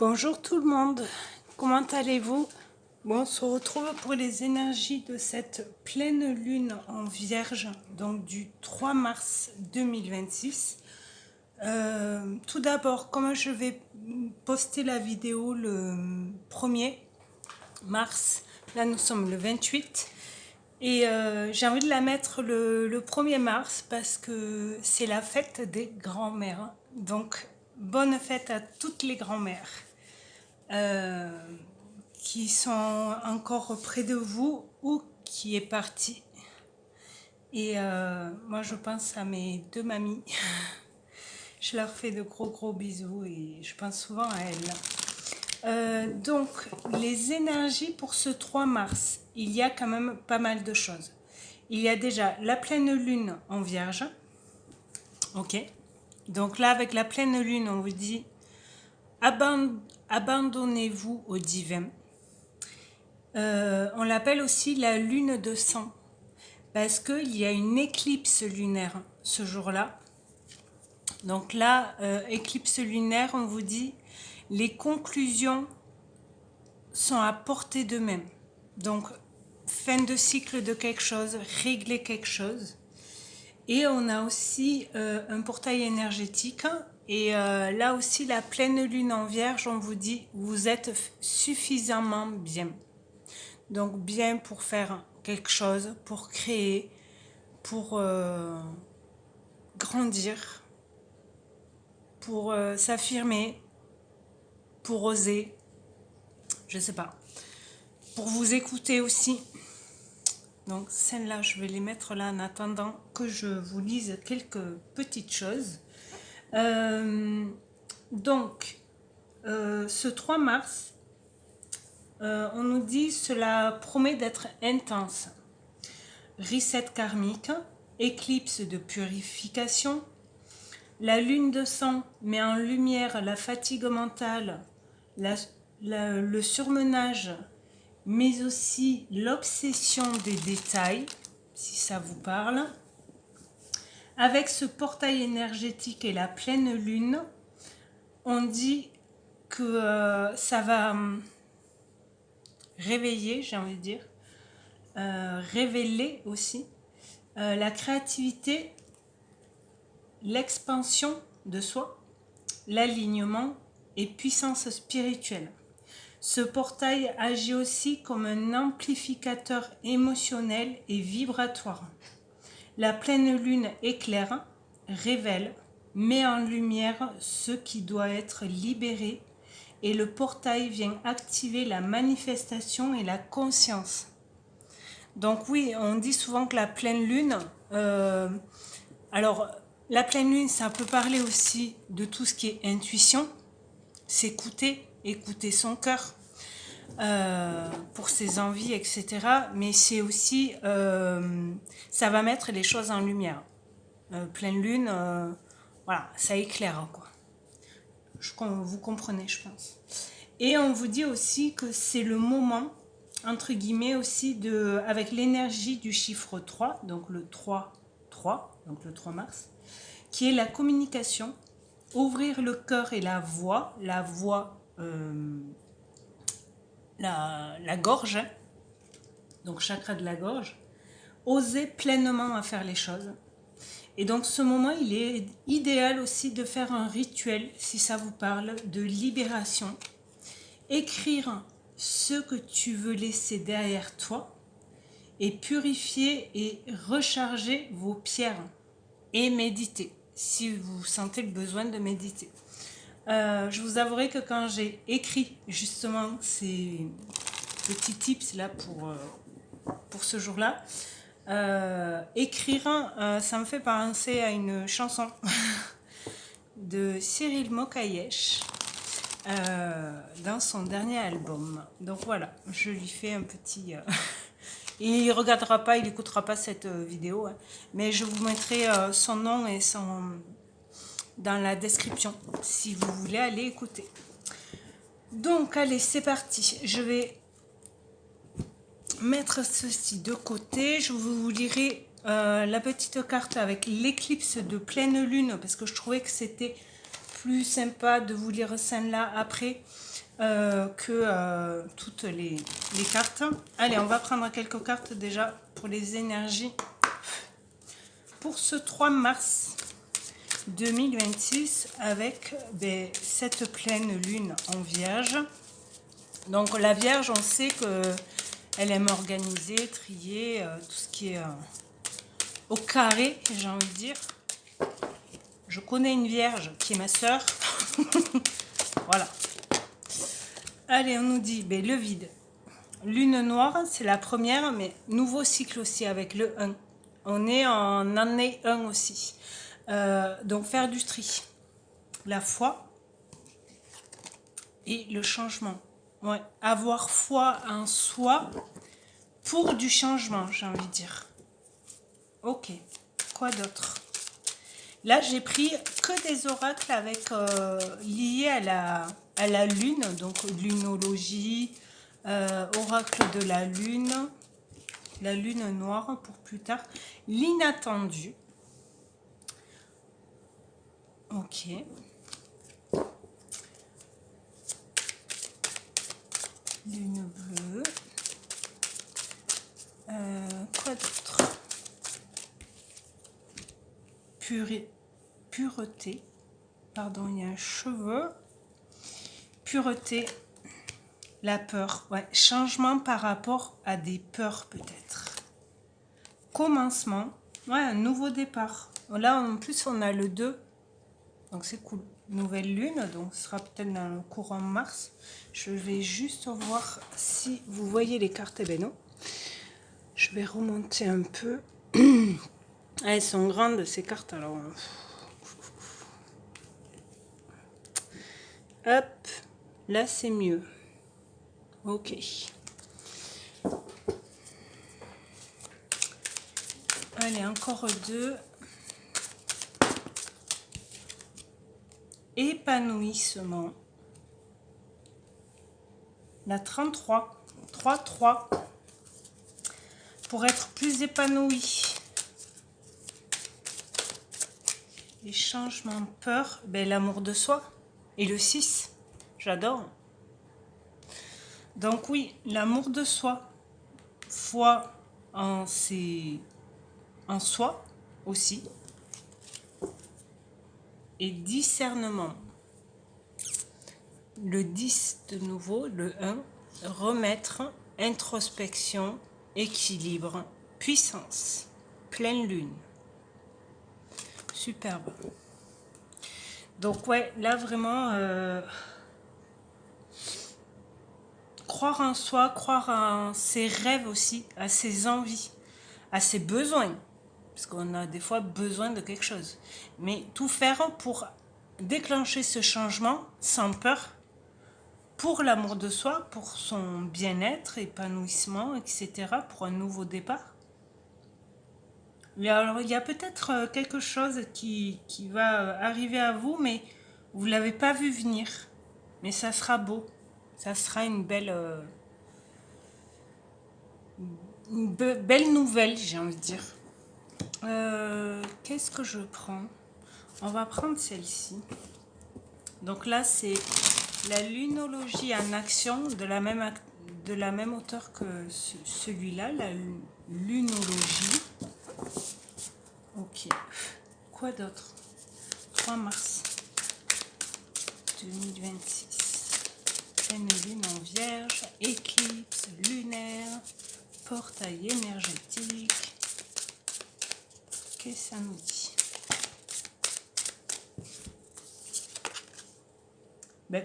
Bonjour tout le monde, comment allez-vous? Bon, on se retrouve pour les énergies de cette pleine lune en Vierge, donc du 3 mars 2026. Tout d'abord, comme je vais poster la vidéo le 1er mars, là nous sommes le 28, et j'ai envie de la mettre le 1er mars parce que c'est la fête des grands-mères. Donc, bonne fête à toutes les grands-mères qui sont encore près de vous ou qui est partie. Et moi, je pense à mes deux mamies. Je leur fais de gros bisous et je pense souvent à elles. Donc, les énergies pour ce 3 mars, il y a quand même pas mal de choses. Il y a déjà la pleine lune en Vierge. Ok. Donc là, avec la pleine lune, on vous dit abandonnez-vous au divin. On l'appelle aussi la lune de sang parce qu'il y a une éclipse lunaire ce jour-là. Donc là, éclipse lunaire, on vous dit les conclusions sont à portée de main. Donc, fin de cycle de quelque chose, régler quelque chose. Et on a aussi un portail énergétique. Et là aussi, la pleine lune en Vierge, on vous dit, vous êtes suffisamment bien. Donc, bien pour faire quelque chose, pour créer, pour grandir, pour s'affirmer, pour oser, je sais pas, pour vous écouter aussi. Donc celles-là, je vais les mettre là en attendant que je vous lise quelques petites choses. Donc, ce 3 mars, on nous dit cela promet d'être intense. Reset karmique, éclipse de purification. La lune de sang met en lumière la fatigue mentale, le surmenage, mais aussi l'obsession des détails, si ça vous parle. Avec ce portail énergétique et la pleine lune, on dit que ça va réveiller, j'ai envie de dire, révéler aussi la créativité, l'expansion de soi, l'alignement et puissance spirituelle. Ce portail agit aussi comme un amplificateur émotionnel et vibratoire. La pleine lune éclaire, révèle, met en lumière ce qui doit être libéré et le portail vient activer la manifestation et la conscience. Donc oui, on dit souvent que la pleine lune, alors la pleine lune, ça peut parler aussi de tout ce qui est intuition, s'écouter, écouter son cœur pour ses envies, etc. Mais c'est aussi, ça va mettre les choses en lumière. Pleine lune, voilà, ça éclaire, quoi. Vous comprenez, je pense. Et on vous dit aussi que c'est le moment, entre guillemets aussi, avec l'énergie du chiffre 3, donc le 3, donc le 3 mars, qui est la communication, ouvrir le cœur et la voix, la gorge, donc chakra de la gorge, oser pleinement à faire les choses. Et donc ce moment, il est idéal aussi de faire un rituel, si ça vous parle, de libération. Écrire ce que tu veux laisser derrière toi et purifier et recharger vos pierres et méditer, si vous sentez le besoin de méditer. Je vous avouerai que quand j'ai écrit justement ces petits tips là pour ce jour-là, écrire, ça me fait penser à une chanson de Cyril Mokayesh dans son dernier album. Donc voilà, je lui fais un petit... il ne regardera pas, il n'écoutera pas cette vidéo, hein, mais je vous mettrai son nom et dans la description si vous voulez aller écouter. Donc allez, c'est parti. Je vais mettre ceci de côté. Je vous lirai la petite carte avec l'éclipse de pleine lune parce que je trouvais que c'était plus sympa de vous lire celle-là après que toutes les cartes. Allez, on va prendre quelques cartes déjà pour les énergies. Pour ce 3 mars 2026 avec cette pleine lune en Vierge. Donc la Vierge, on sait qu'elle aime organiser, trier, tout ce qui est au carré, j'ai envie de dire. Je connais une Vierge qui est ma sœur. Voilà. Allez, on nous dit le vide. Lune noire, c'est la première, mais nouveau cycle aussi avec le 1. On est en année 1 aussi. Donc faire du tri. La foi et le changement. Ouais. Avoir foi en soi pour du changement, j'ai envie de dire. Ok. Quoi d'autre? Là, j'ai pris que des oracles avec liés à la lune, donc lunologie, oracle de la lune noire pour plus tard, l'inattendu. Ok. Lune bleue. Quoi d'autre? Pureté. Pardon, il y a un cheveu. Pureté. La peur. Ouais. Changement par rapport à des peurs peut-être. Commencement. Ouais, un nouveau départ. Là, en plus, on a le 2. Donc, c'est cool. Nouvelle lune. Donc, ce sera peut-être dans le courant mars. Je vais juste voir si vous voyez les cartes. Eh ben non. Je vais remonter un peu. Elles sont grandes, ces cartes. Alors, hop. Là, c'est mieux. Ok. Allez, encore 2. Épanouissement. La 33. 3-3. Pour être plus épanoui. Les changements, peur. L'amour de soi. Et le 6. J'adore. Donc oui, l'amour de soi. Foi en soi aussi. Et discernement. Le 10 de nouveau, le 1, remettre, introspection, équilibre, puissance, pleine lune. Superbe. Donc ouais, là vraiment, croire en soi, croire en ses rêves aussi, à ses envies, à ses besoins. Parce qu'on a des fois besoin de quelque chose. Mais tout faire pour déclencher ce changement sans peur, pour l'amour de soi, pour son bien-être, épanouissement, etc., pour un nouveau départ. Et alors, il y a peut-être quelque chose qui va arriver à vous, mais vous ne l'avez pas vu venir. Mais ça sera beau. Ça sera une belle nouvelle, j'ai envie de dire. Qu'est-ce que je prends? On va prendre celle-ci. Donc là, c'est la lunologie en action de la même auteur que celui-là, la lunologie. Ok. Quoi d'autre? 3 mars 2026. Pleine lune en Vierge, éclipse lunaire, portail énergétique. Qu'est-ce que ça nous dit?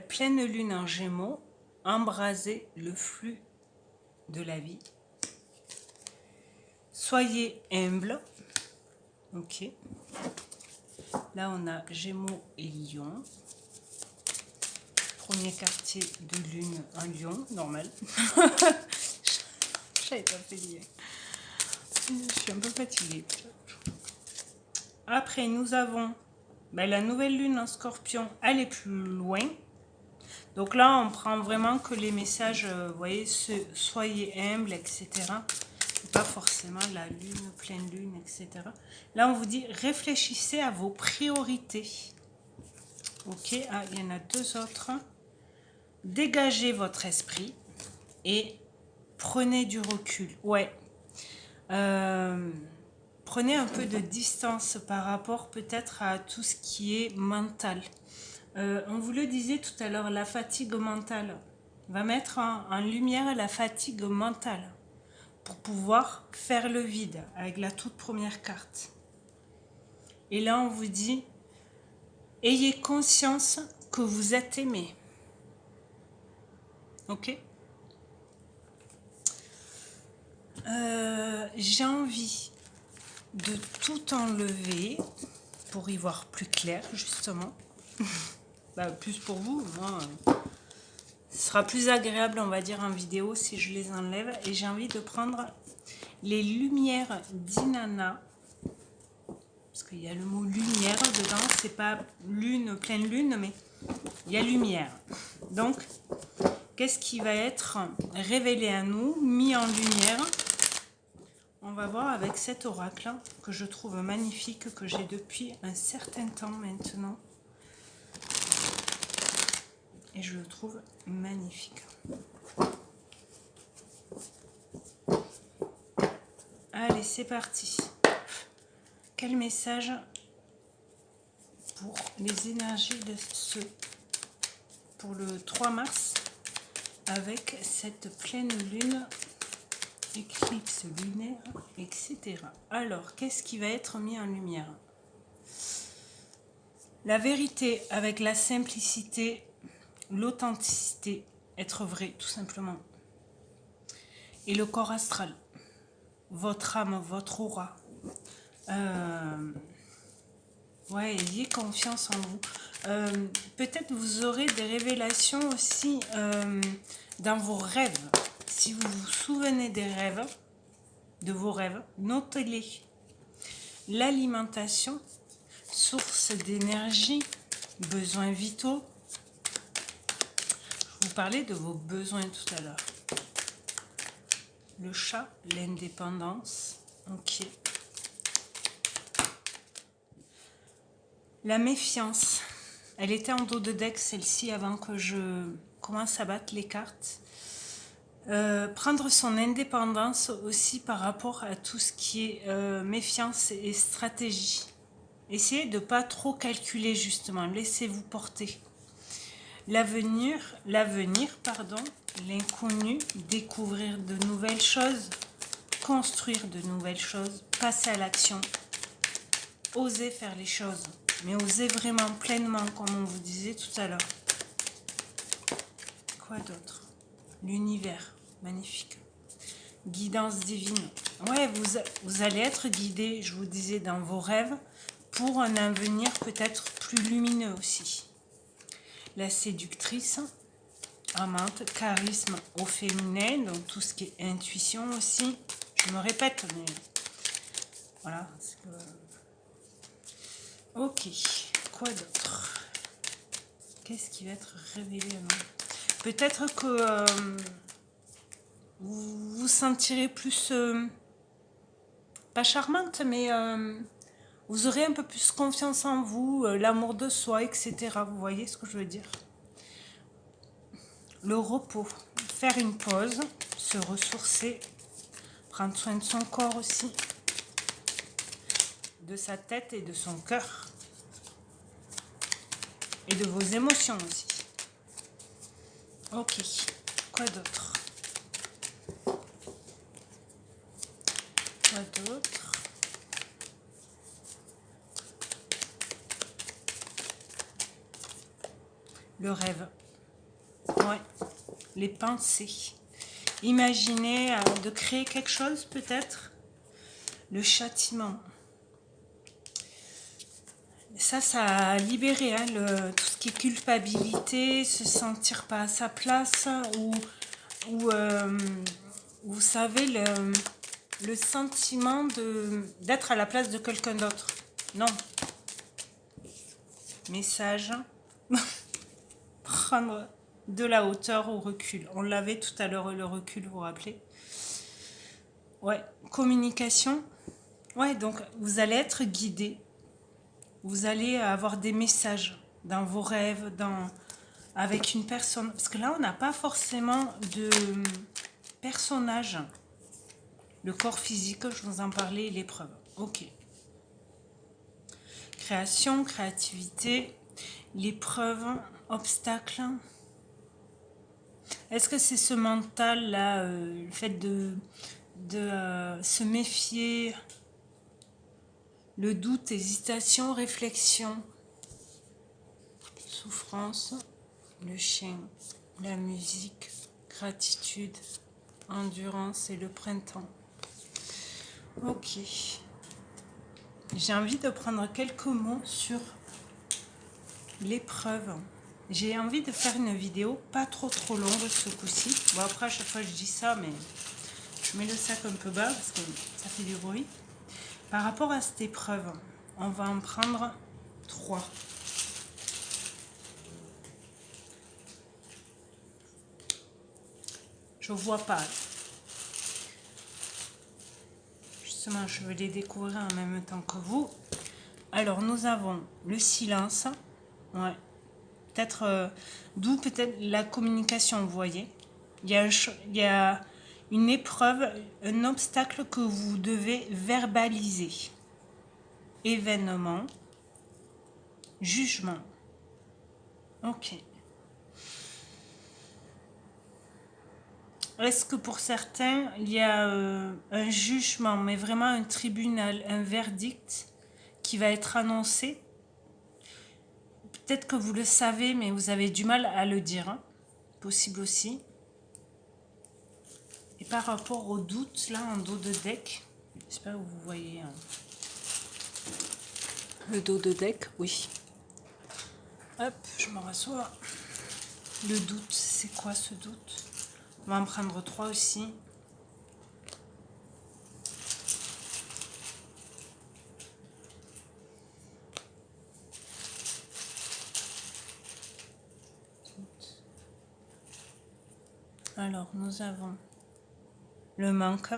Pleine lune en Gémeaux, embraser le flux de la vie. Soyez humble. Ok. Là, on a Gémeaux et Lion. Premier quartier de lune en Lion, normal. J'avais pas fait lier. Je suis un peu fatiguée. Après, nous avons la nouvelle lune en Scorpion, elle est plus loin. Donc là, on prend vraiment que les messages, vous voyez, soyez humble, etc. Pas forcément la lune, pleine lune, etc. Là, on vous dit, réfléchissez à vos priorités. Ok, ah, il y en a deux autres. Dégagez votre esprit et prenez du recul. Ouais. Prenez un peu de distance par rapport peut-être à tout ce qui est mental. On vous le disait tout à l'heure, la fatigue mentale va mettre en lumière la fatigue mentale pour pouvoir faire le vide avec la toute première carte. Et là, on vous dit, ayez conscience que vous êtes aimé. Ok ? J'ai envie de tout enlever pour y voir plus clair, justement. Bah, plus pour vous, moi, ce sera plus agréable, on va dire, en vidéo si je les enlève. Et j'ai envie de prendre les lumières d'Inanna, parce qu'il y a le mot lumière dedans, c'est pas lune, pleine lune, mais il y a lumière. Donc, qu'est-ce qui va être révélé à nous, mis en lumière? On va voir avec cet oracle que je trouve magnifique, que j'ai depuis un certain temps maintenant. Et je le trouve magnifique. Allez, c'est parti. Quel message pour les énergies de pour le 3 mars avec cette pleine lune, éclipse lunaire, etc. Alors, qu'est-ce qui va être mis en lumière? La vérité avec la simplicité, l'authenticité, être vrai tout simplement. Et le corps astral, votre âme, votre aura. Ouais, ayez confiance en vous. Peut-être vous aurez des révélations aussi dans vos rêves. Si vous vous souvenez des rêves, de vos rêves, notez-les. L'alimentation, source d'énergie, besoins vitaux. Je vous parlais de vos besoins tout à l'heure. Le chat, l'indépendance. Ok. La méfiance. Elle était en dos de deck, celle-ci, avant que je commence à battre les cartes. Prendre son indépendance aussi par rapport à tout ce qui est méfiance et stratégie. Essayez de ne pas trop calculer, justement. Laissez-vous porter. L'avenir, l'inconnu, découvrir de nouvelles choses, construire de nouvelles choses, passer à l'action, oser faire les choses, mais oser vraiment pleinement, comme on vous disait tout à l'heure. Quoi d'autre? L'univers, magnifique. Guidance divine. Ouais, vous allez être guidé, je vous disais, dans vos rêves, pour un avenir peut-être plus lumineux aussi. La séductrice, amante, charisme au féminin, donc tout ce qui est intuition aussi. Je me répète, mais voilà. Ok, quoi d'autre? Qu'est-ce qui va être révélé à nous? Peut-être que vous vous sentirez plus, pas charmante, mais vous aurez un peu plus confiance en vous, l'amour de soi, etc. Vous voyez ce que je veux dire? Le repos, faire une pause, se ressourcer, prendre soin de son corps aussi, de sa tête et de son cœur, et de vos émotions aussi. Ok, quoi d'autre? Quoi d'autre? Le rêve. Ouais, les pensées. Imaginez de créer quelque chose peut-être. Le châtiment. Ça a libéré hein, tout ce qui est culpabilité, se sentir pas à sa place, ou vous savez, le sentiment d'être à la place de quelqu'un d'autre. Non. Message. Prendre de la hauteur au recul. On l'avait tout à l'heure, le recul, vous vous rappelez? Ouais, communication. Ouais, donc vous allez être guidé. Vous allez avoir des messages dans vos rêves, avec une personne. Parce que là, on n'a pas forcément de personnage. Le corps physique, je vous en parlais, l'épreuve. Ok. Création, créativité, l'épreuve, obstacle. Est-ce que c'est ce mental-là, le fait de se méfier, le doute, hésitation, réflexion, souffrance, le chien, la musique, gratitude, endurance et le printemps. Ok. J'ai envie de prendre quelques mots sur l'épreuve. J'ai envie de faire une vidéo pas trop longue ce coup-ci. Bon, après, à chaque fois je dis ça, mais je mets le sac un peu bas parce que ça fait du bruit. Par rapport à cette épreuve, on va en prendre 3. Je vois pas. Justement, je vais les découvrir en même temps que vous. Alors, nous avons le silence. Ouais. Peut-être, d'où peut-être la communication, vous voyez. Il y a une épreuve, un obstacle que vous devez verbaliser. Événement, jugement. Ok. Est-ce que pour certains, il y a un jugement, mais vraiment un tribunal, un verdict qui va être annoncé? Peut-être que vous le savez, mais vous avez du mal à le dire. Hein. Possible aussi. Et par rapport au doute, là, en dos de deck, j'espère que vous voyez le dos de deck, oui. Hop, je me rassois. Le doute, c'est quoi ce doute? On va en prendre 3 aussi. Alors, nous avons le manque.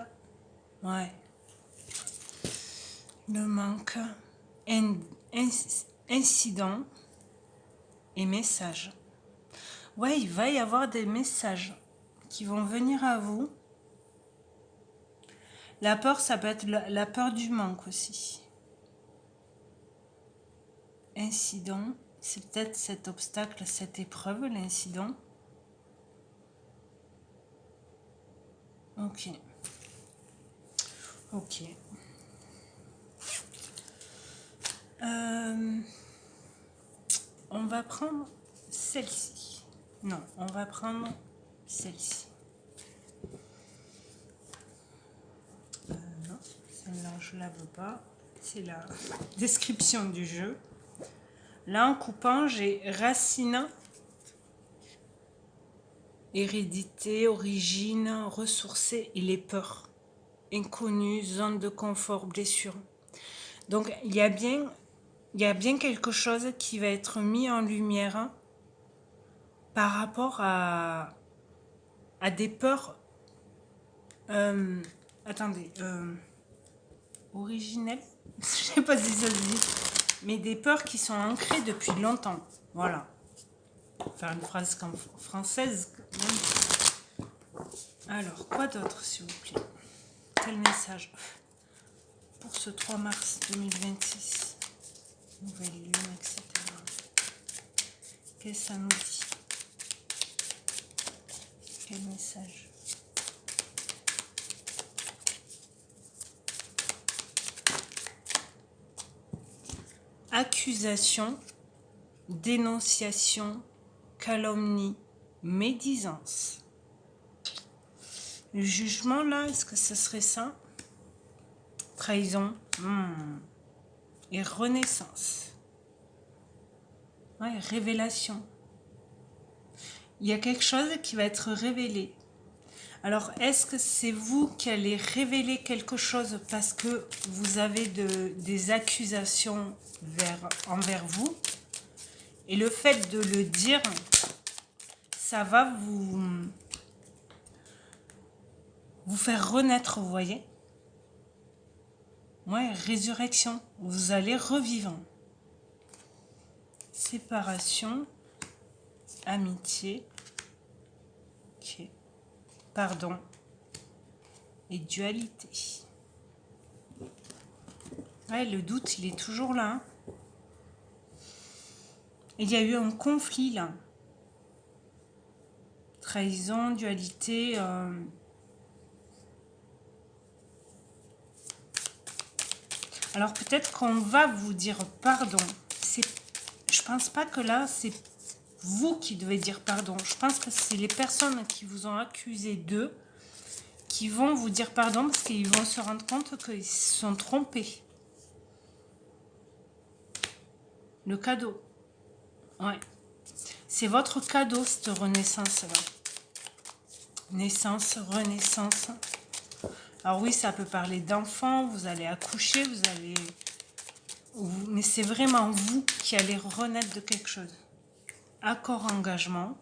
Ouais. Le manque. Incident et message. Ouais, il va y avoir des messages qui vont venir à vous. La peur, ça peut être la peur du manque aussi. Incident, c'est peut-être cet obstacle, cette épreuve, l'incident. Ok. Ok. On va prendre celle-ci. Non, on va prendre celle-ci. Non, celle-là, je ne la veux pas. C'est la description du jeu. Là, en coupant, j'ai racine, hérédité, origine, ressourcé et les peurs. Inconnues, zone de confort, blessure. Donc, il y a bien quelque chose qui va être mis en lumière par rapport à des peurs. Attendez. Originelles, je sais pas si ça se dit, mais des peurs qui sont ancrées depuis longtemps. Voilà. Faire une phrase française. Alors, quoi d'autre, s'il vous plaît? Quel message pour ce 3 mars 2026? Nouvelle lune, etc. Qu'est-ce que ça nous dit? Quel message? Accusation, dénonciation, calomnie, médisance. Le jugement, là, est-ce que ce serait ça? Trahison. Et renaissance. Ouais, révélation. Il y a quelque chose qui va être révélé. Alors, est-ce que c'est vous qui allez révéler quelque chose parce que vous avez des accusations envers vous? Et le fait de le dire, ça va vous faire renaître, vous voyez? Ouais, résurrection. Vous allez revivre. séparation, amitié, ok, pardon et dualité. Ouais, le doute, il est toujours là. Hein. Il y a eu un conflit là. Trahison, dualité. Alors peut-être qu'on va vous dire pardon. Je pense pas que là, c'est vous qui devez dire pardon. Je pense que c'est les personnes qui vous ont accusé d'eux qui vont vous dire pardon parce qu'ils vont se rendre compte qu'ils se sont trompés. Le cadeau. Ouais. C'est votre cadeau, cette renaissance-là. Naissance, renaissance. Alors oui, ça peut parler d'enfants, vous allez accoucher, vous allez... Mais c'est vraiment vous qui allez renaître de quelque chose. Accord, engagement,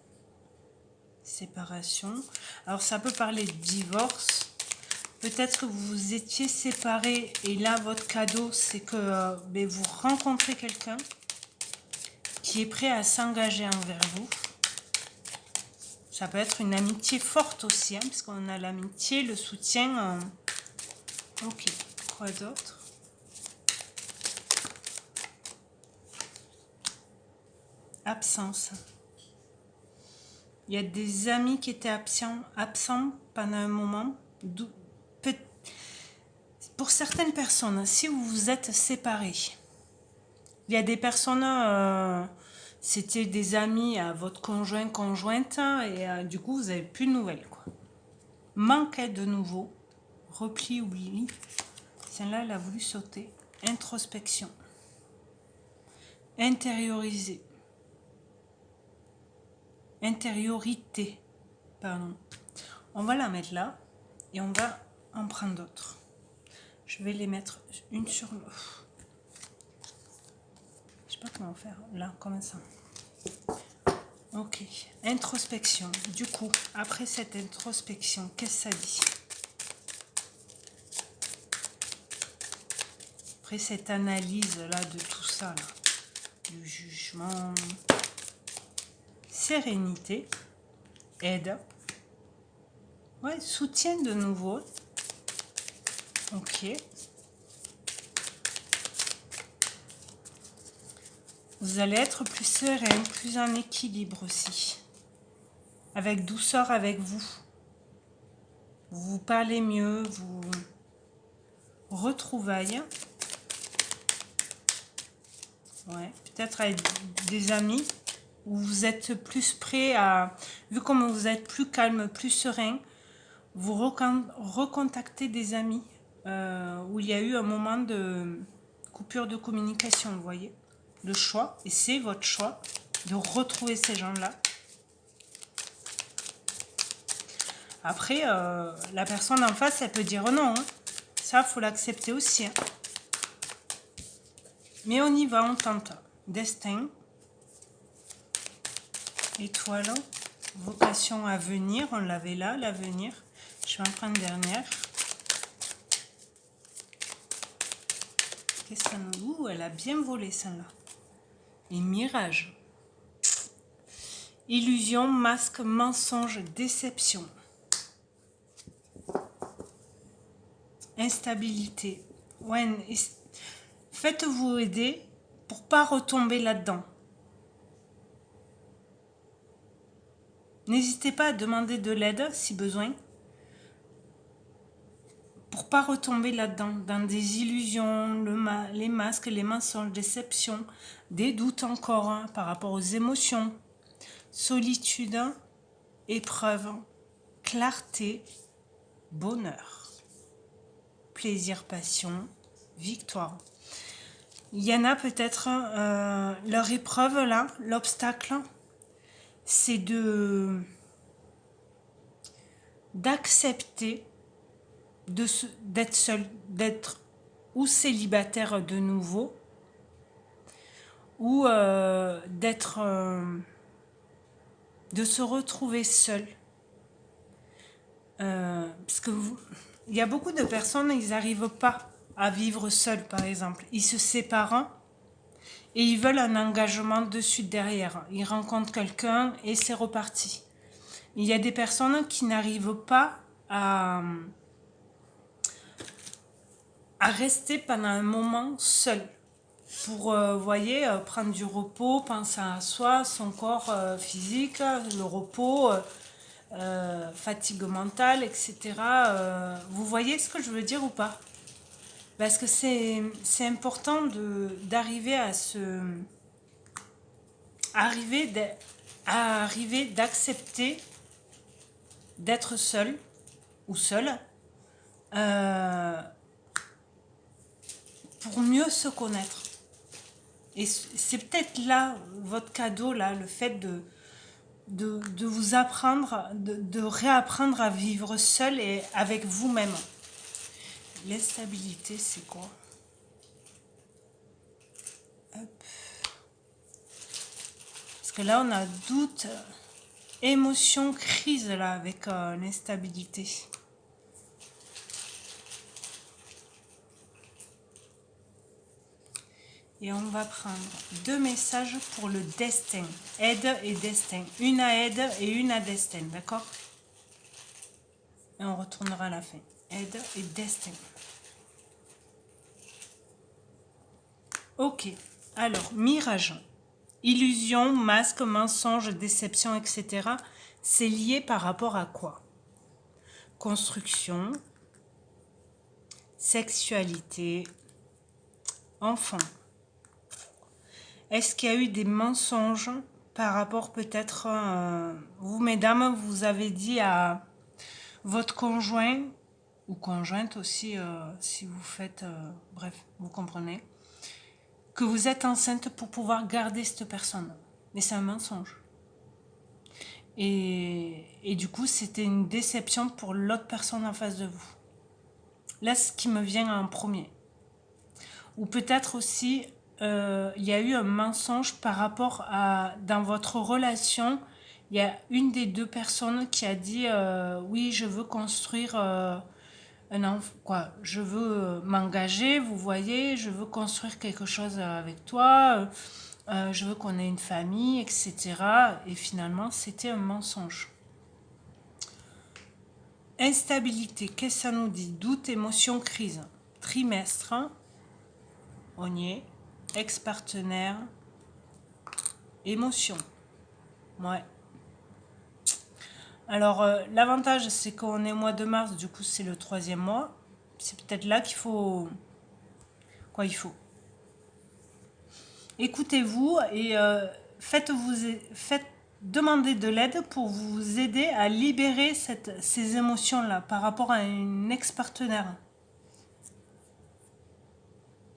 séparation. Alors ça peut parler de divorce. Peut-être que vous vous étiez séparés et là, votre cadeau, c'est que vous rencontrez quelqu'un qui est prêt à s'engager envers vous. Ça peut être une amitié forte aussi, hein, parce qu'on a l'amitié, le soutien. Ok, quoi d'autre? Absence. Il y a des amis qui étaient absents pendant un moment. Pour certaines personnes, si vous vous êtes séparés, il y a des personnes, c'était des amis à votre conjoint, conjointe, et du coup, vous n'avez plus de nouvelles. Quoi. Manquait de nouveau. Repli, oubli. Celle-là, elle a voulu sauter. Introspection. Intérioriser. Intériorité. Pardon. On va la mettre là et on va en prendre d'autres. Je vais les mettre une sur l'autre. Je sais pas comment faire. Là, comme ça. Ok. Introspection. Du coup, après cette introspection, qu'est-ce que ça dit? Après cette analyse-là de tout ça, là, du jugement, sérénité, aide, ouais, soutien de nouveau, ok. Vous allez être plus serein, plus en équilibre aussi, avec douceur avec vous. Vous parlez mieux, vous retrouvaillez. Ouais, peut-être avec des amis où vous êtes plus prêt à, vu comme vous êtes plus calme, plus serein, vous recontactez des amis où il y a eu un moment de coupure de communication, vous voyez, le choix, et c'est votre choix de retrouver ces gens-là. Après, la personne en face, elle peut dire non, hein. Ça, il faut l'accepter aussi. Hein. Mais on y va, on tente. Destin. Étoile. Vocation à venir. On l'avait là, l'avenir. Je vais en prendre une dernière. Qu'est-ce que ça nous... Ouh, elle a bien volé, celle-là. Et mirage. Illusion, masque, mensonge, déception. Instabilité. Ouais, faites-vous aider pour pas retomber là-dedans. N'hésitez pas à demander de l'aide si besoin. Pour pas retomber là-dedans, dans des illusions, les masques, les mensonges, déceptions, des doutes encore hein, par rapport aux émotions, solitude, épreuve, clarté, bonheur, plaisir, passion, victoire. Il y en a peut-être, leur épreuve là, l'obstacle, c'est d'accepter d'être seul, d'être ou célibataire de nouveau, ou d'être, de se retrouver seul. Parce que il y a beaucoup de personnes, ils n'arrivent pas à vivre seuls, par exemple. Ils se séparent, et ils veulent un engagement de suite derrière. Ils rencontrent quelqu'un et c'est reparti. Il y a des personnes qui n'arrivent pas à rester pendant un moment seul. Pour, vous voyez, prendre du repos, penser à soi, son corps physique, le repos, fatigue mentale, etc. Vous voyez ce que je veux dire ou pas? Parce que c'est important d'arriver à arriver d'accepter d'être seul ou seul pour mieux se connaître. Et c'est peut-être là votre cadeau, là, le fait de vous apprendre, de réapprendre à vivre seul et avec vous-même. L'instabilité, c'est quoi? Hop. Parce que là, on a doute, émotion, crise, là, avec l'instabilité. Et on va prendre 2 messages pour le destin. Aide et destin. Une à aide et une à destin, d'accord? Et on retournera à la fin. Aide et destin. Ok. Alors, mirage. Illusion, masque, mensonge, déception, etc. C'est lié par rapport à quoi? Construction, sexualité, enfant. Est-ce qu'il y a eu des mensonges par rapport peut-être, vous mesdames, vous avez dit à votre conjoint, ou conjointe aussi, si vous faites, bref, vous comprenez, que vous êtes enceinte pour pouvoir garder cette personne. Mais c'est un mensonge. Et du coup, c'était une déception pour l'autre personne en face de vous. Là, ce qui me vient en premier. Ou peut-être aussi, il y a eu un mensonge par rapport à, dans votre relation, il y a une des deux personnes qui a dit oui, je veux construire je veux m'engager, vous voyez, je veux construire quelque chose avec toi, je veux qu'on ait une famille, etc. Et finalement, c'était un mensonge. Instabilité, qu'est-ce que ça nous dit? Doute, émotion, crise. Trimestre, on y est. Ex-partenaire, émotion. Ouais. Alors, l'avantage, c'est qu'on est au mois de mars, du coup, c'est le 3e mois. C'est peut-être là qu'il faut... Quoi, il faut. Écoutez-vous et faites demander de l'aide pour vous aider à libérer ces émotions-là par rapport à une ex-partenaire.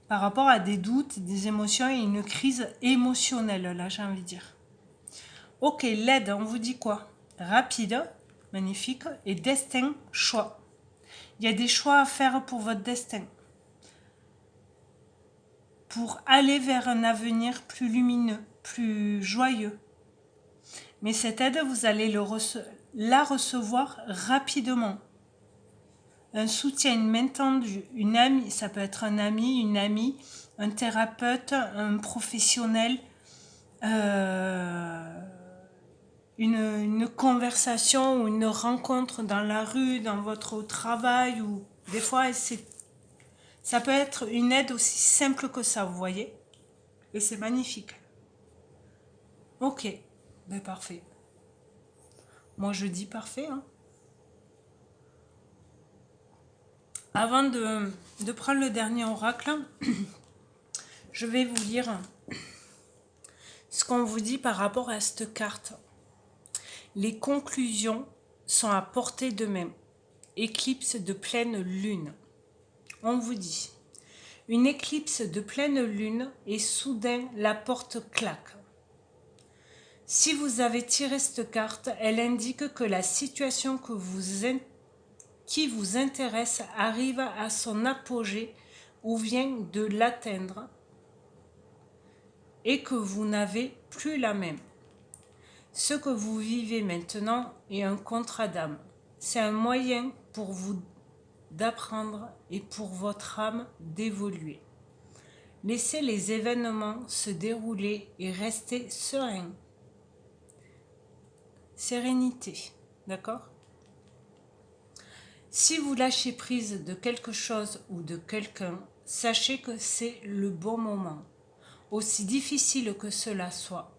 Par rapport à des doutes, des émotions et une crise émotionnelle, là, j'ai envie de dire. Ok, l'aide, on vous dit quoi? Rapide, magnifique, et destin, choix. Il y a des choix à faire pour votre destin. Pour aller vers un avenir plus lumineux, plus joyeux. Mais cette aide, vous allez la recevoir rapidement. Un soutien, une main tendue, une amie, ça peut être un ami, une amie, un thérapeute, un professionnel, une conversation ou une rencontre dans la rue, dans votre travail, ou des fois ça peut être une aide aussi simple que ça, vous voyez, et c'est magnifique. Ok, ben parfait. Moi je dis parfait, hein. Avant de prendre le dernier oracle, je vais vous lire ce qu'on vous dit par rapport à cette carte. Les conclusions sont à portée de main. Éclipse de pleine lune. On vous dit, une éclipse de pleine lune et soudain la porte claque. Si vous avez tiré cette carte, elle indique que la situation qui vous intéresse arrive à son apogée ou vient de l'atteindre et que vous n'avez plus la même. Ce que vous vivez maintenant est un contrat d'âme. C'est un moyen pour vous d'apprendre et pour votre âme d'évoluer. Laissez les événements se dérouler et restez serein. Sérénité, d'accord? Si vous lâchez prise de quelque chose ou de quelqu'un, sachez que c'est le bon moment, aussi difficile que cela soit.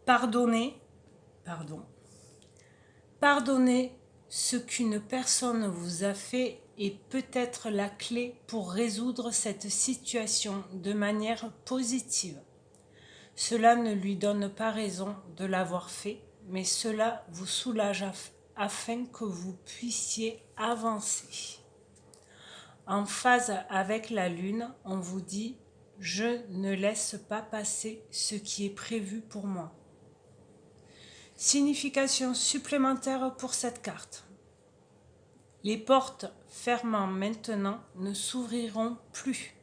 Pardonnez ce qu'une personne vous a fait est peut-être la clé pour résoudre cette situation de manière positive. Cela ne lui donne pas raison de l'avoir fait, mais cela vous soulage afin que vous puissiez avancer. En phase avec la lune, on vous dit « Je ne laisse pas passer ce qui est prévu pour moi ». Signification supplémentaire pour cette carte. Les portes fermant maintenant ne s'ouvriront plus.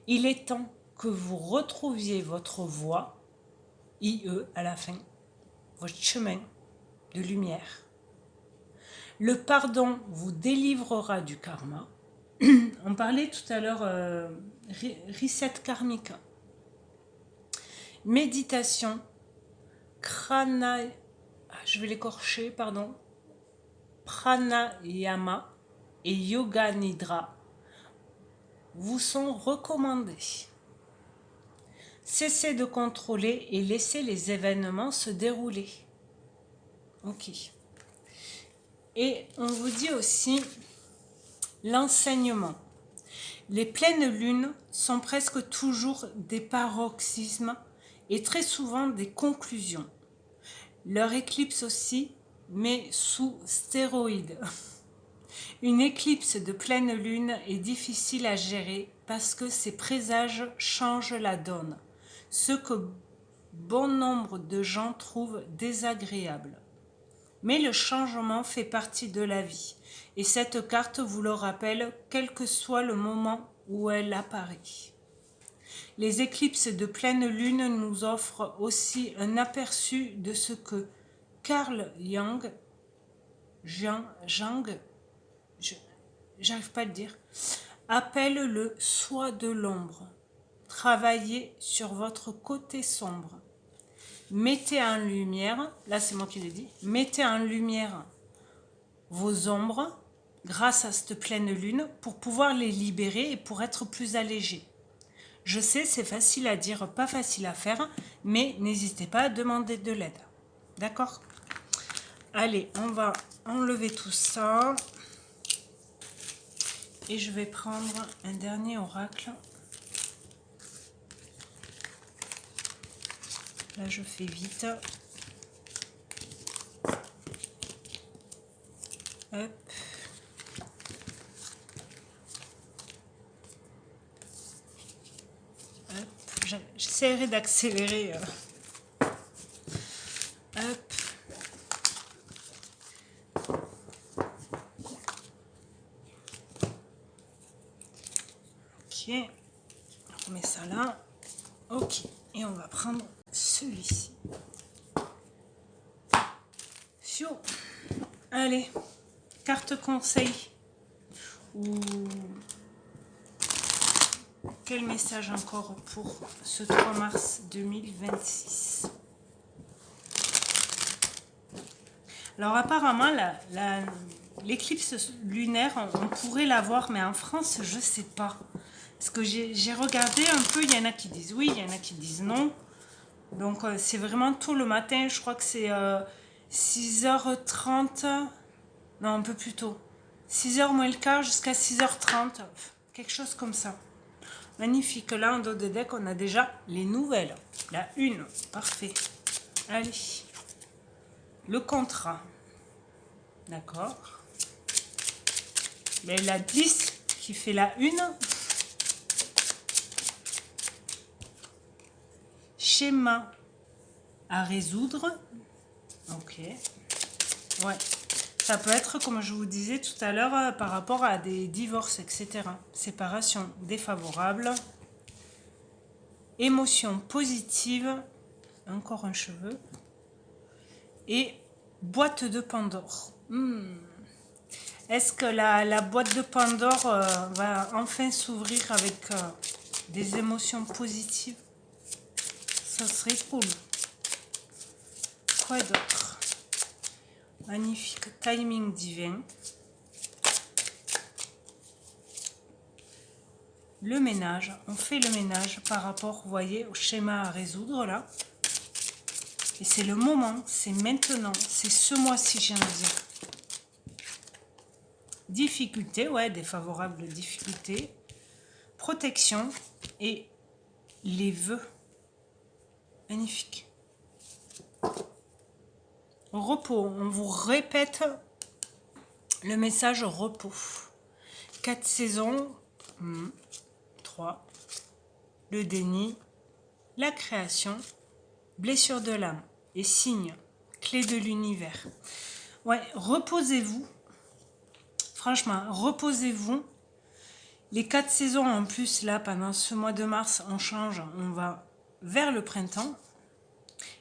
Il est temps que vous retrouviez votre voie, IE à la fin, votre chemin de lumière. Le pardon vous délivrera du karma. On parlait tout à l'heure reset karmique. Méditation, je vais l'écorcher, pardon. Pranayama et Yoga Nidra vous sont recommandés. Cessez de contrôler et laissez les événements se dérouler. Ok. Et on vous dit aussi l'enseignement. Les pleines lunes sont presque toujours des paroxysmes et très souvent des conclusions. Leur éclipse aussi, mais sous stéroïdes. Une éclipse de pleine lune est difficile à gérer parce que ses présages changent la donne, ce que bon nombre de gens trouvent désagréable. Mais le changement fait partie de la vie, et cette carte vous le rappelle, quel que soit le moment où elle apparaît. Les éclipses de pleine lune nous offrent aussi un aperçu de ce que Carl Jung, j'arrive pas à le dire, appelle le soi de l'ombre. Travaillez sur votre côté sombre. Mettez en lumière, là c'est moi qui l'ai dit, mettez en lumière vos ombres grâce à cette pleine lune pour pouvoir les libérer et pour être plus allégé. Je sais, c'est facile à dire, pas facile à faire, mais n'hésitez pas à demander de l'aide. D'accord? Allez, on va enlever tout ça. Et je vais prendre un dernier oracle. Là, je fais vite. Hop. J'essaierai d'accélérer. Hop. Ok. On met ça là. Ok. Et on va prendre celui-ci. Fio. Allez. Carte conseil. Ou quel message encore pour ce 3 mars 2026? Alors apparemment, l'éclipse lunaire, on pourrait la voir, mais en France, je ne sais pas. Parce que j'ai regardé un peu, il y en a qui disent oui, il y en a qui disent non. Donc c'est vraiment tôt le matin, je crois que c'est 6h30, non un peu plus tôt. 6h moins le quart jusqu'à 6h30, quelque chose comme ça. Magnifique, là en dos de deck, on a déjà les nouvelles. La une, parfait. Allez, le contrat, d'accord. Mais la 10 qui fait la une. Schéma à résoudre. Ok. Ouais. Ça peut être, comme je vous disais tout à l'heure, par rapport à des divorces, etc. Séparation défavorable. Émotion positive. Encore un cheveu. Et boîte de Pandore. Est-ce que la boîte de Pandore va enfin s'ouvrir avec des émotions positives. Ça serait cool. Quoi d'autre? Magnifique timing divin. Le ménage, on fait le ménage par rapport, vous voyez, au schéma à résoudre là. Et c'est le moment, c'est maintenant, c'est ce mois-ci, j'ai envie de dire. Difficulté, ouais, défavorable difficulté. Protection et les vœux. Magnifique. Repos, on vous répète le message repos. 4 saisons, 3. Le déni, la création, blessure de l'âme et signe, clé de l'univers. Ouais, reposez-vous. Franchement, reposez-vous. Les 4 saisons en plus, là, pendant ce mois de mars, on change, on va vers le printemps.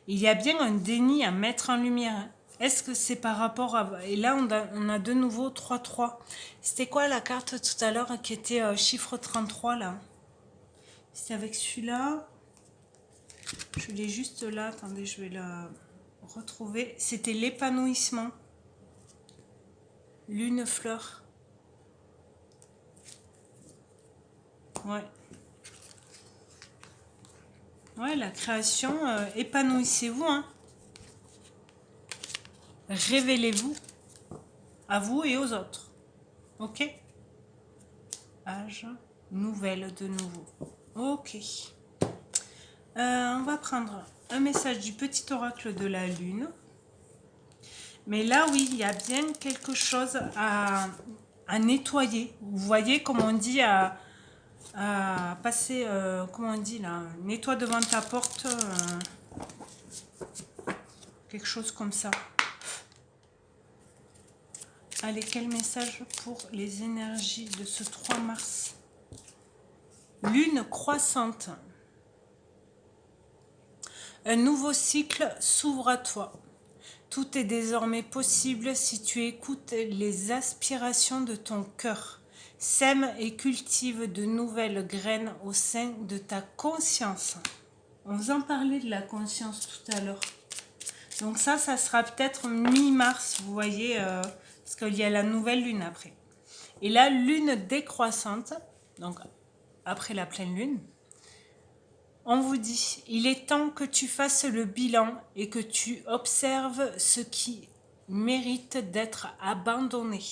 Il y a bien un déni à mettre en lumière. Est-ce que c'est par rapport à... Et là, on a de nouveau 3-3. C'était quoi la carte tout à l'heure qui était chiffre 33, là? C'était avec celui-là. Je l'ai juste là. Attendez, je vais la retrouver. C'était l'épanouissement. Lune fleur. Ouais. Ouais, la création. Épanouissez-vous, hein. Révélez-vous à vous et aux autres. Ok? Âge, nouvelle de nouveau. Ok. On va prendre un message du petit oracle de la lune. Mais là, oui, il y a bien quelque chose à nettoyer. Vous voyez, comme on dit, à passer, comment on dit là, nettoie devant ta porte, quelque chose comme ça. Allez, quel message pour les énergies de ce 3 mars? Lune croissante. Un nouveau cycle s'ouvre à toi. Tout est désormais possible si tu écoutes les aspirations de ton cœur. Sème et cultive de nouvelles graines au sein de ta conscience. On vous en parlait de la conscience tout à l'heure. Donc ça sera peut-être mi-mars, vous voyez, parce qu'il y a la nouvelle lune après. Et la lune décroissante, donc après la pleine lune, on vous dit, il est temps que tu fasses le bilan et que tu observes ce qui mérite d'être abandonné.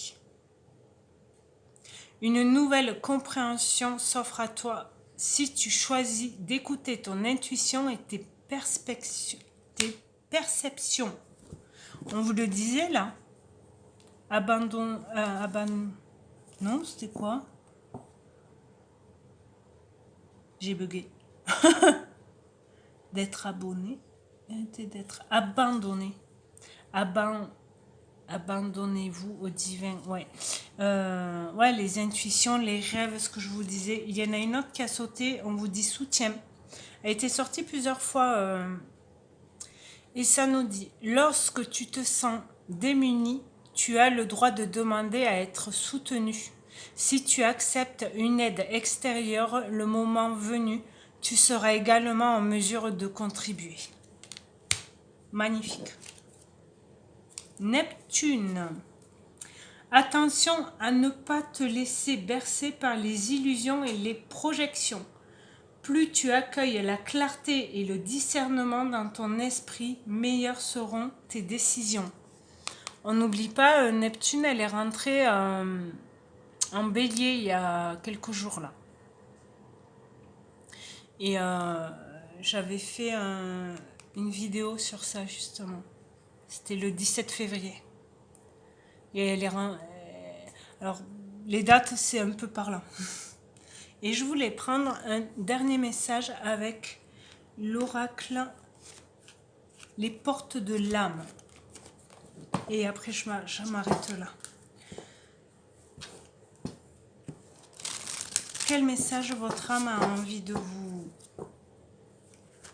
Une nouvelle compréhension s'offre à toi si tu choisis d'écouter ton intuition et tes perceptions. On vous le disait là. Non, c'était quoi? J'ai bugué. D'être abonné, d'être abandonné. Abandonnez-vous au divin. Ouais. Ouais, les intuitions, les rêves, ce que je vous disais. Il y en a une autre qui a sauté, on vous dit soutien. Elle a été sortie plusieurs fois. Et ça nous dit, lorsque tu te sens démuni, tu as le droit de demander à être soutenu. Si tu acceptes une aide extérieure, le moment venu, tu seras également en mesure de contribuer. Magnifique. Neptune. Attention à ne pas te laisser bercer par les illusions et les projections. Plus tu accueilles la clarté et le discernement dans ton esprit, meilleures seront tes décisions. On n'oublie pas, Neptune, elle est rentrée en bélier il y a quelques jours là. Et j'avais fait une vidéo sur ça justement. C'était le 17 février. Et elle est alors, les dates, c'est un peu par là. Et je voulais prendre un dernier message avec l'oracle Les portes de l'âme. Et après, je m'arrête là. Quel message votre âme a envie de vous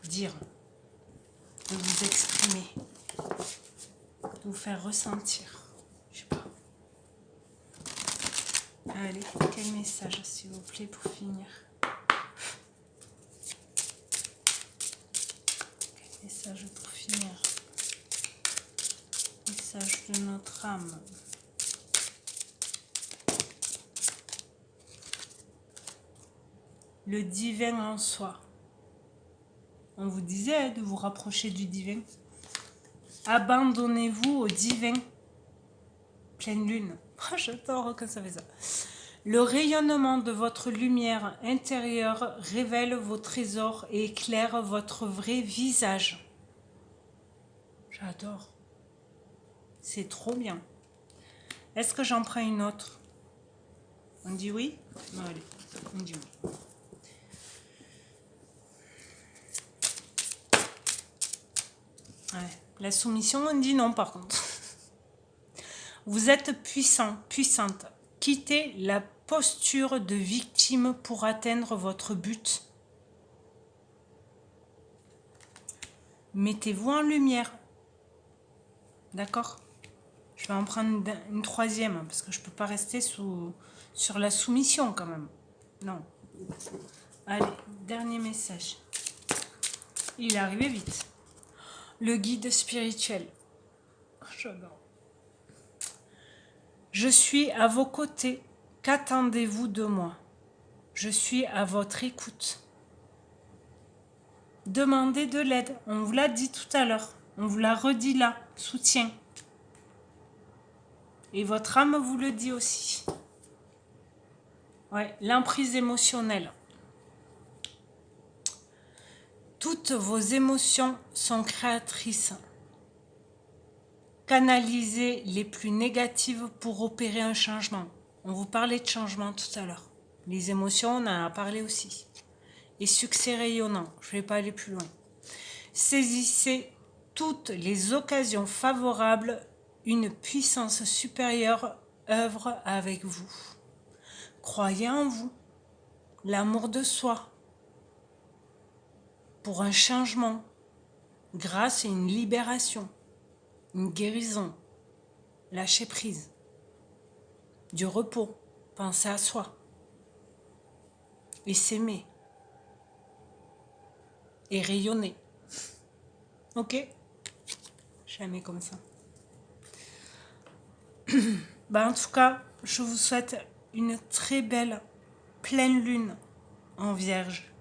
dire, de vous exprimer, de vous faire ressentir? Je sais pas. Allez, quel message, s'il vous plaît, pour finir? message pour finir. Message de notre âme. Le divin en soi. On vous disait de vous rapprocher du divin. Abandonnez-vous au divin. Pleine lune. Oh, j'adore quand ça fait ça. Le rayonnement de votre lumière intérieure révèle vos trésors et éclaire votre vrai visage. J'adore. C'est trop bien. Est-ce que j'en prends une autre? On dit oui? Non, allez, on dit oui. Ouais. La soumission, on dit non par contre. Vous êtes puissant, puissante. Quittez la posture de victime pour atteindre votre but. Mettez-vous en lumière. D'accord? Je vais en prendre une troisième, parce que je ne peux pas rester sur la soumission quand même. Non. Allez, dernier message. Il est arrivé vite. Le guide spirituel. J'adore. Je suis à vos côtés. Qu'attendez-vous de moi? Je suis à votre écoute. Demandez de l'aide. On vous l'a dit tout à l'heure. On vous l'a redit là. Soutien. Et votre âme vous le dit aussi. Ouais, l'emprise émotionnelle. Toutes vos émotions sont créatrices. Canalisez les plus négatives pour opérer un changement. On vous parlait de changement tout à l'heure. Les émotions, on en a parlé aussi. Et succès rayonnant. Je ne vais pas aller plus loin. Saisissez toutes les occasions favorables. Une puissance supérieure œuvre avec vous. Croyez en vous. L'amour de soi. Pour un changement. Grâce à une libération. Une guérison. Lâcher prise. Du repos. Penser à soi. Et s'aimer. Et rayonner. Ok? Jamais comme ça. En tout cas, je vous souhaite une très belle pleine lune en Vierge.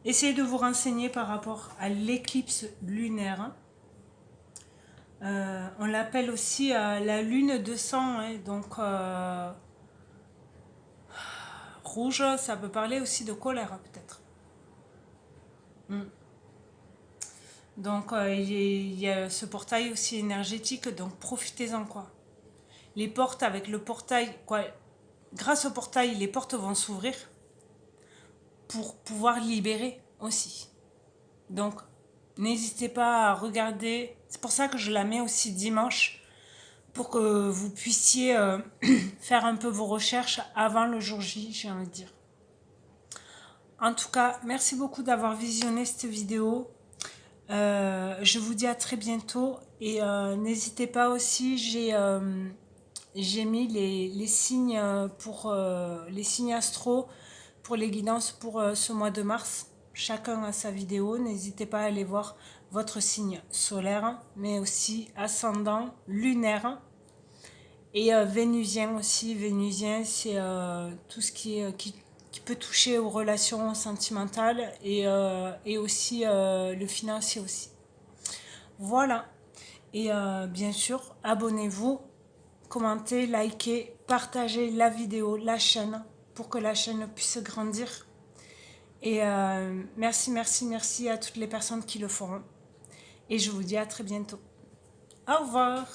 Essayez de vous renseigner par rapport à l'éclipse lunaire. On l'appelle aussi la lune de sang. Hein, donc, rouge, ça peut parler aussi de colère peut-être. Donc, il y a ce portail aussi énergétique, donc profitez-en quoi. Les portes avec le portail, quoi. Grâce au portail, les portes vont s'ouvrir pour pouvoir libérer aussi. Donc, n'hésitez pas à regarder. C'est pour ça que je la mets aussi dimanche, pour que vous puissiez faire un peu vos recherches avant le jour J, j'ai envie de dire. En tout cas, merci beaucoup d'avoir visionné cette vidéo. Je vous dis à très bientôt et n'hésitez pas aussi, j'ai mis les signes pour les signes astro pour les guidances pour ce mois de mars. Chacun a sa vidéo, n'hésitez pas à aller voir votre signe solaire, mais aussi ascendant, lunaire et vénusien aussi. Vénusien, c'est tout ce qui peut toucher aux relations sentimentales et aussi le financier aussi. Voilà. Et bien sûr, abonnez-vous, commentez, likez, partagez la vidéo, la chaîne, pour que la chaîne puisse grandir. Et merci à toutes les personnes qui le feront. Et je vous dis à très bientôt. Au revoir.